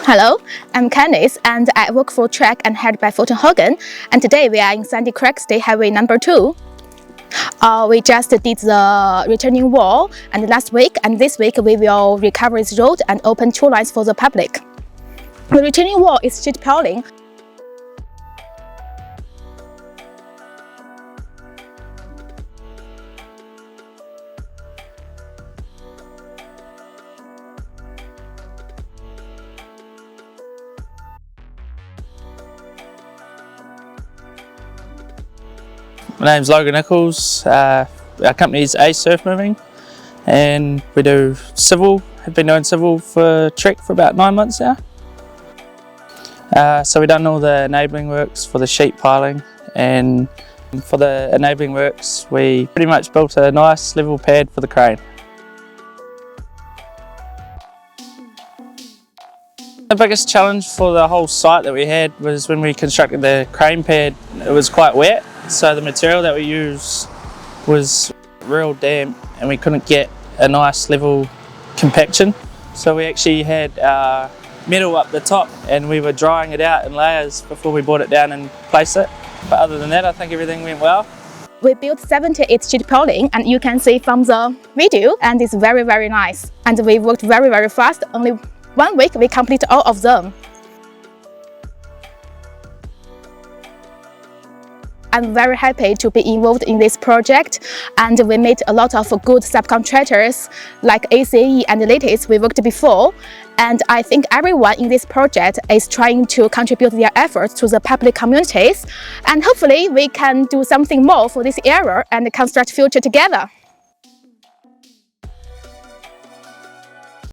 Hello, I'm Candice and I work for Track and head by Fulton Hogan, and today we are in Sandy Creek State Highway number 2. We just did the returning wall and last week, and this week we will recover this road and open 2 lines for the public. The returning wall is sheet piling. My name's Logan Nichols. Our company is A Surf Moving, and we do civil. Have been doing civil for Trek for about 9 months now. So we've done all the enabling works for the sheet piling, and for the enabling works we pretty much built a nice level pad for the crane. The biggest challenge for the whole site that we had was when we constructed the crane pad. It was quite wet, so the material that we used was real damp and we couldn't get a nice level compaction. So we actually had metal up the top and we were drying it out in layers before we brought it down and placed it. But other than that, I think everything went well. We built 78 sheet piling, and you can see from the video, and it's very nice. And we worked very fast. Only 1 week we complete all of them. I'm very happy to be involved in this project, and we met a lot of good subcontractors like ACE and Lattice we worked before, and I think everyone in this project is trying to contribute their efforts to the public communities, and hopefully we can do something more for this area and construct future together.